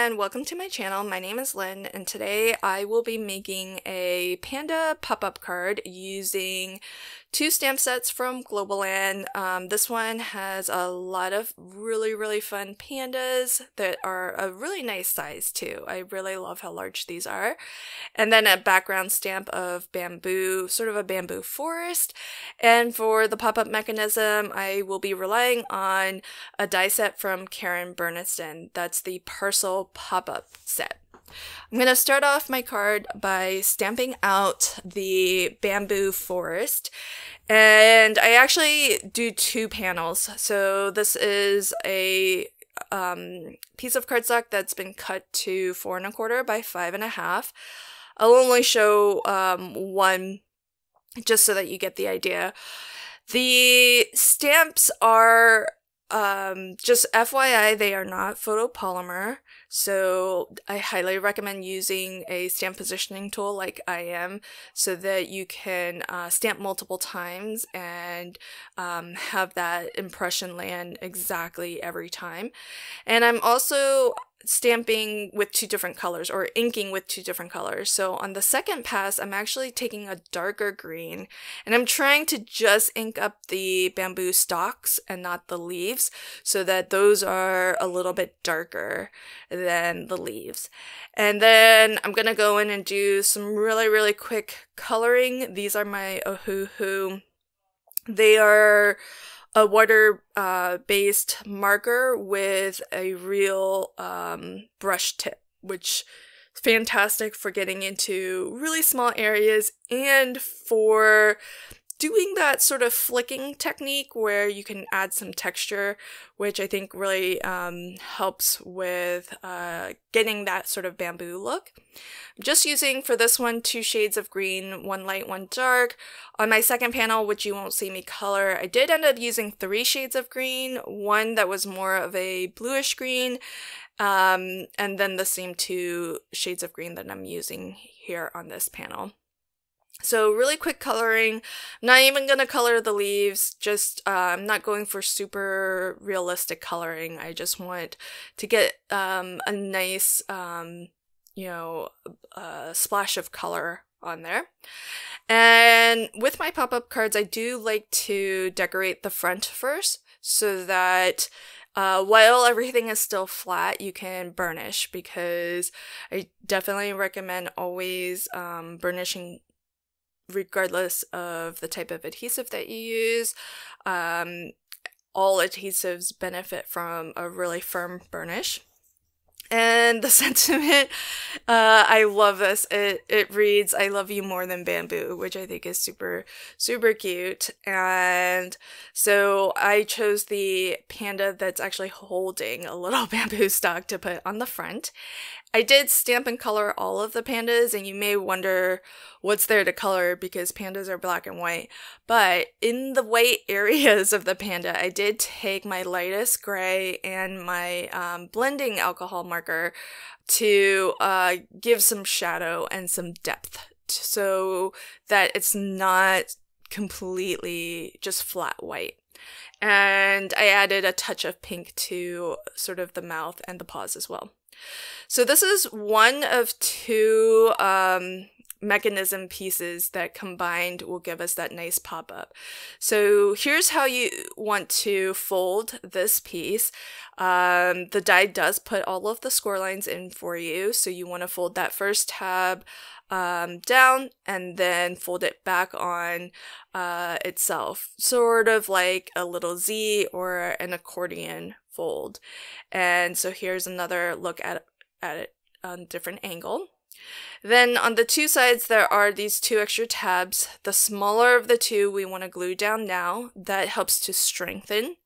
and welcome to my channel. My name is Lynn and today I will be making a Panda pop-up card using two stamp sets from Globleland. This one has a lot of really fun pandas that are a really nice size too. I really love how large these are. And then a background stamp of bamboo, sort of a bamboo forest. And for the pop-up mechanism, I will be relying on a die set from Karen Berniston. That's the Parcel pop-up set. I'm going to start off my card by stamping out the bamboo forest, and I actually do two panels. So this is a piece of cardstock that's been cut to 4 1/4 by 5 1/2. I'll only show one just so that you get the idea. The stamps are just FYI, they are not photopolymer, so I highly recommend using a stamp positioning tool like I am so that you can stamp multiple times and have that impression land exactly every time. And I'm also stamping with two different colors, or inking with two different colors. So on the second pass, I'm actually taking a darker green and I'm trying to just ink up the bamboo stalks and not the leaves so that those are a little bit darker than the leaves. And then I'm gonna go in and do some really quick coloring. These are my Ohuhu. They are a water-based marker with a real brush tip, which is fantastic for getting into really small areas and for doing that sort of flicking technique where you can add some texture, which I think really helps with getting that sort of bamboo look. I'm just using for this one 2 shades of green, one light, one dark. On my second panel, which you won't see me color, I did end up using 3 shades of green, one that was more of a bluish green, and then the same 2 shades of green that I'm using here on this panel. So really quick coloring. I'm not even going to color the leaves, just I'm not going for super realistic coloring. I just want to get a nice, splash of color on there. And with my pop-up cards, I do like to decorate the front first so that while everything is still flat, you can burnish, because I definitely recommend always burnishing regardless of the type of adhesive that you use. All adhesives benefit from a really firm burnish. And the sentiment, I love this. It reads, "I love you more than bamboo," which I think is super cute. And so I chose the panda that's actually holding a little bamboo stalk to put on the front. I did stamp and color all of the pandas, and you may wonder what's there to color because pandas are black and white. But in the white areas of the panda, I did take my lightest gray and my blending alcohol marker to give some shadow and some depth so that it's not completely just flat white. And I added a touch of pink to sort of the mouth and the paws as well. So this is one of 2 mechanism pieces that combined will give us that nice pop-up. So here's how you want to fold this piece. The die does put all of the score lines in for you, so you want to fold that first tab down and then fold it back on itself, sort of like a little Z or an accordion fold. And so here's another look at it on a different angle. Then on the 2 sides there are these 2 extra tabs. The smaller of the 2 we want to glue down now. That helps to strengthen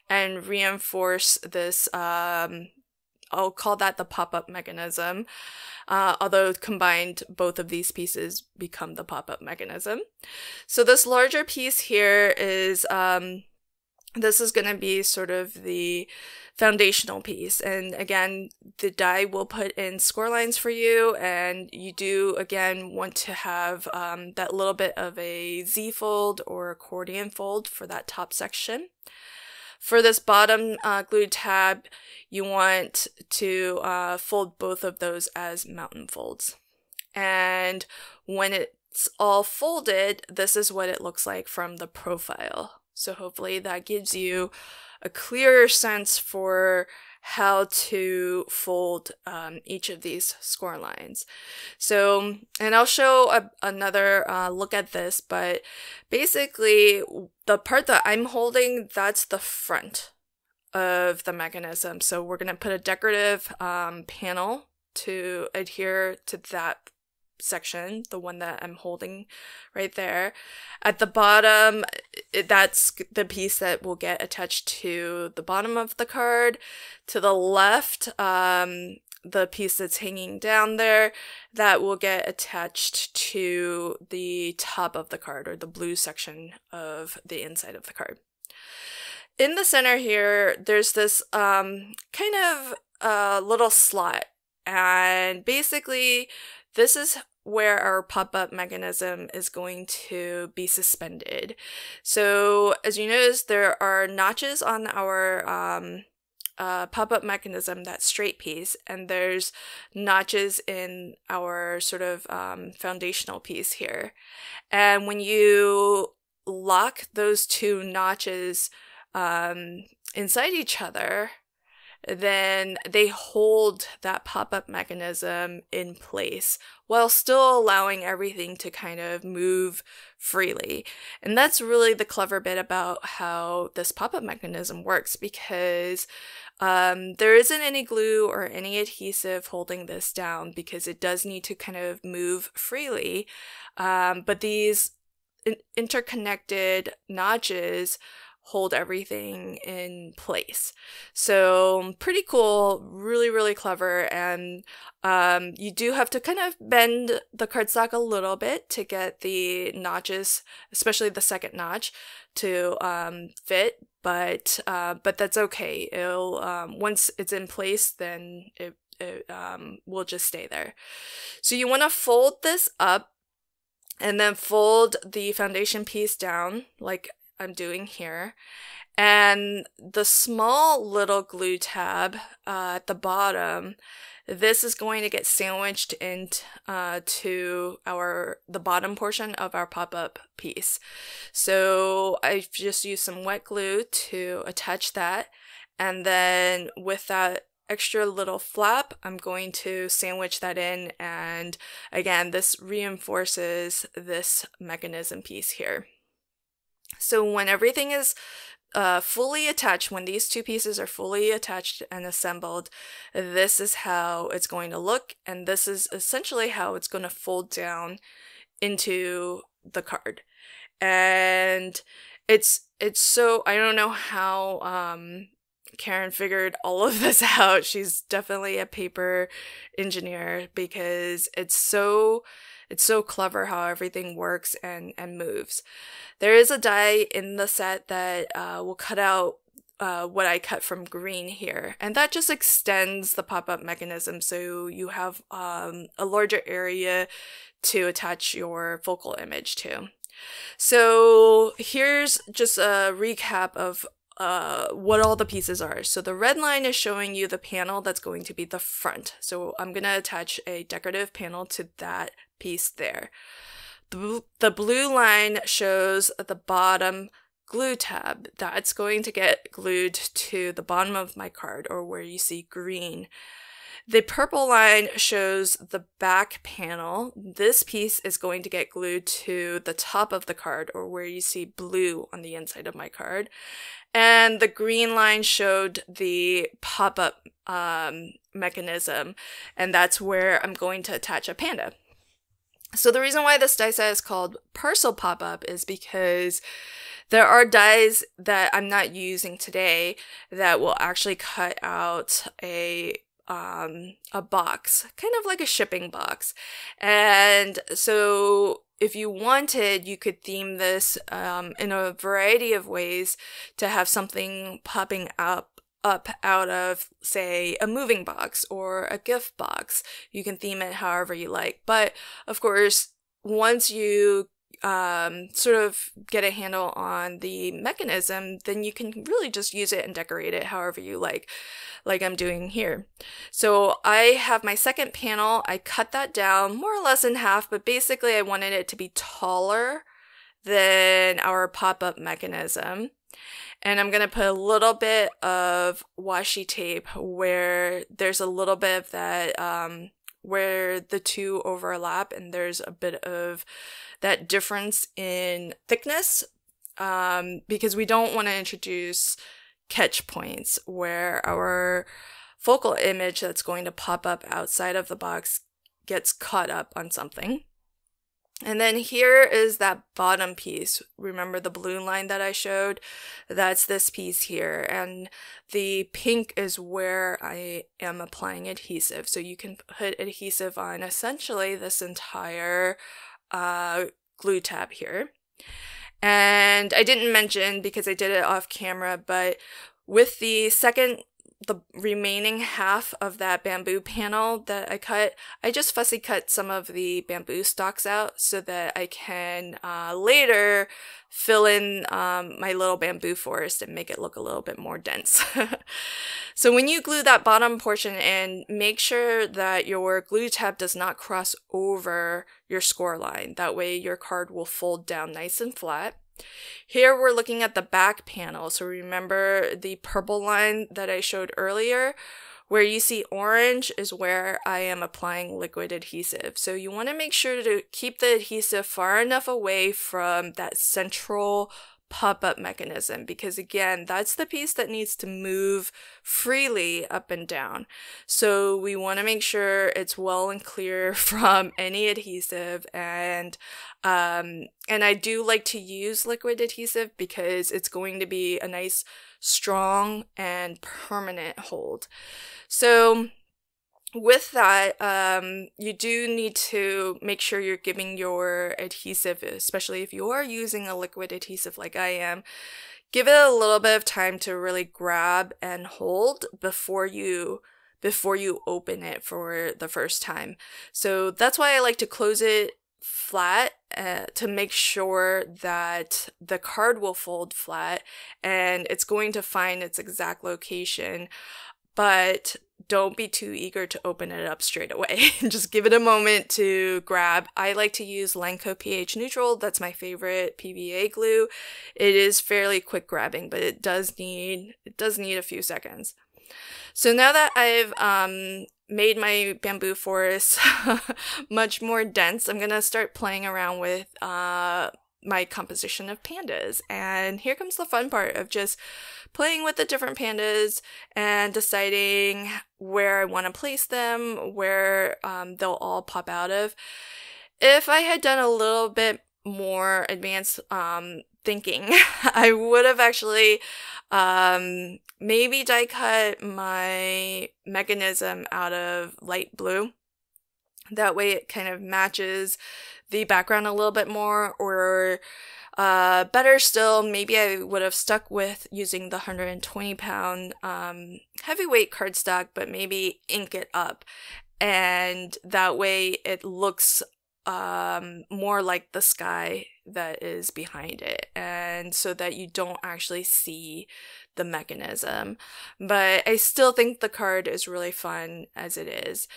and reinforce this, I'll call that the pop-up mechanism, although combined both of these pieces become the pop-up mechanism. So this larger piece here is this is going to be sort of the foundational piece, and again the die will put in score lines for you, and you do again want to have that little bit of a Z fold or accordion fold for that top section. For this bottom glue tab, you want to fold both of those as mountain folds. And when it's all folded, this is what it looks like from the profile. So hopefully that gives you a clearer sense for how to fold each of these score lines. So, and I'll show another look at this, but basically the part that I'm holding, that's the front of the mechanism. So we're going to put a decorative panel to adhere to that section, the one that I'm holding right there. At the bottom, that's the piece that will get attached to the bottom of the card. To the left, the piece that's hanging down there, that will get attached to the top of the card, or the blue section of the inside of the card. In the center here, there's this kind of little slot, and basically this is where our pop-up mechanism is going to be suspended. So as you notice, there are notches on our pop-up mechanism, that straight piece, and there's notches in our sort of foundational piece here. And when you lock those two notches inside each other, then they hold that pop-up mechanism in place while still allowing everything to kind of move freely. And that's really the clever bit about how this pop-up mechanism works, because there isn't any glue or any adhesive holding this down, because it does need to kind of move freely. But these interconnected notches hold everything in place. So pretty cool, really, really clever. And you do have to kind of bend the cardstock a little bit to get the notches, especially the second notch, to fit. But that's okay. It'll once it's in place, then it will just stay there. So you want to fold this up and then fold the foundation piece down like I'm doing here, and the small little glue tab at the bottom, this is going to get sandwiched into the bottom portion of our pop-up piece. So I've just used some wet glue to attach that, and then with that extra little flap, I'm going to sandwich that in, and again, this reinforces this mechanism piece here. So when everything is fully attached, when these two pieces are fully attached and assembled, this is how it's going to look, and this is essentially how it's going to fold down into the card. And it's so, I don't know how Karen figured all of this out. She's definitely a paper engineer, because it's so clever how everything works and moves. There is a die in the set that will cut out what I cut from green here, and that just extends the pop-up mechanism so you have a larger area to attach your focal image to. So here's just a recap of what all the pieces are. So the red line is showing you the panel that's going to be the front. So I'm going to attach a decorative panel to that piece there. The blue line shows the bottom glue tab. That's going to get glued to the bottom of my card, or where you see green. The purple line shows the back panel. This piece is going to get glued to the top of the card, or where you see blue on the inside of my card. And the green line showed the pop-up mechanism, and that's where I'm going to attach a panda. So the reason why this die set is called Parcel Pop-Up is because there are dies that I'm not using today that will actually cut out a box, kind of like a shipping box. And so if you wanted, you could theme this in a variety of ways to have something popping up out of, say, a moving box or a gift box. You can theme it however you like. But of course, once you sort of get a handle on the mechanism, then you can really just use it and decorate it however you like I'm doing here. So I have my second panel. I cut that down more or less in half, but basically I wanted it to be taller than our pop-up mechanism. And I'm going to put a little bit of washi tape where there's a little bit of that, where the two overlap and there's a bit of that difference in thickness, because we don't want to introduce catch points where our focal image that's going to pop up outside of the box gets caught up on something. And then here is that bottom piece. Remember the balloon line that I showed? That's this piece here. And the pink is where I am applying adhesive. So you can put adhesive on essentially this entire glue tab here. And I didn't mention because I did it off camera, but with the remaining half of that bamboo panel that I cut, I just fussy cut some of the bamboo stalks out so that I can later fill in my little bamboo forest and make it look a little bit more dense. So when you glue that bottom portion in, make sure that your glue tab does not cross over your score line. That way your card will fold down nice and flat. Here we're looking at the back panel. So remember the purple line that I showed earlier? Where you see orange is where I am applying liquid adhesive. So you want to make sure to keep the adhesive far enough away from that central pop-up mechanism, because again, that's the piece that needs to move freely up and down. So we want to make sure it's well and clear from any adhesive, and I do like to use liquid adhesive because it's going to be a nice strong and permanent hold. So with that, you do need to make sure you're giving your adhesive, especially if you are using a liquid adhesive like I am, give it a little bit of time to really grab and hold before you open it for the first time. So that's why I like to close it flat to make sure that the card will fold flat and it's going to find its exact location, but don't be too eager to open it up straight away. Just give it a moment to grab. I like to use Lanco pH Neutral. That's my favorite PVA glue. It is fairly quick grabbing, but it does need a few seconds. So now that I've made my bamboo forest much more dense, I'm gonna start playing around with my composition of pandas. And here comes the fun part of just playing with the different pandas and deciding where I want to place them, where they'll all pop out of. If I had done a little bit more advanced thinking, I would have actually maybe die cut my mechanism out of light blue. That way it kind of matches the background a little bit more, or better still, maybe I would have stuck with using the 120-pound heavyweight cardstock, but maybe ink it up, and that way it looks more like the sky that is behind it, and so that you don't actually see the mechanism. But I still think the card is really fun as it is.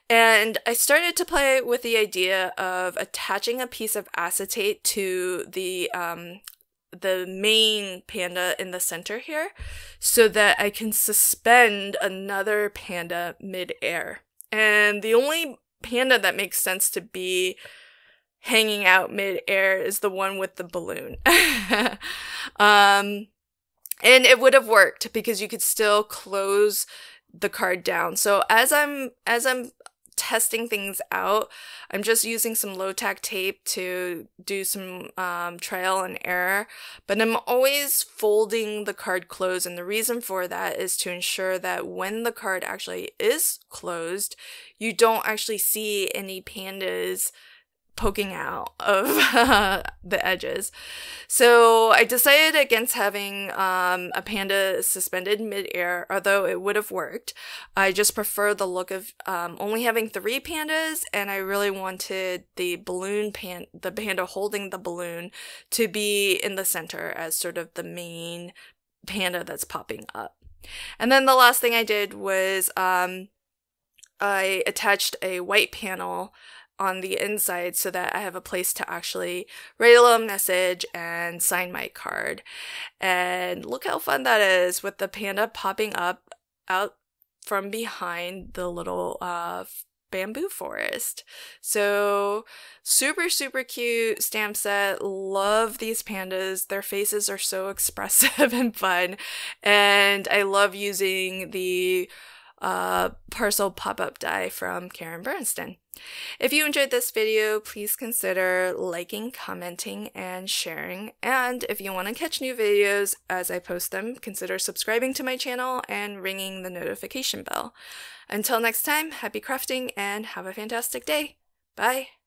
And I started to play with the idea of attaching a piece of acetate to the main panda in the center here, so that I can suspend another panda mid-air. And the only panda that makes sense to be hanging out mid-air is the one with the balloon. And it would have worked because you could still close the card down. So as I'm testing things out, I'm just using some low-tack tape to do some trial and error, but I'm always folding the card closed, and the reason for that is to ensure that when the card actually is closed, you don't actually see any pandas poking out of the edges. So I decided against having a panda suspended mid-air, although it would have worked. I just prefer the look of only having 3 pandas, and I really wanted the the panda holding the balloon to be in the center as sort of the main panda that's popping up. And then the last thing I did was I attached a white panel on the inside so that I have a place to actually write a little message and sign my card. And look how fun that is with the panda popping up out from behind the little bamboo forest. So super, super cute stamp set. Love these pandas. Their faces are so expressive and fun. And I love using the Parcel pop-up die from Karen Bernstein. If you enjoyed this video, please consider liking, commenting, and sharing. And if you want to catch new videos as I post them, consider subscribing to my channel and ringing the notification bell. Until next time, happy crafting and have a fantastic day. Bye!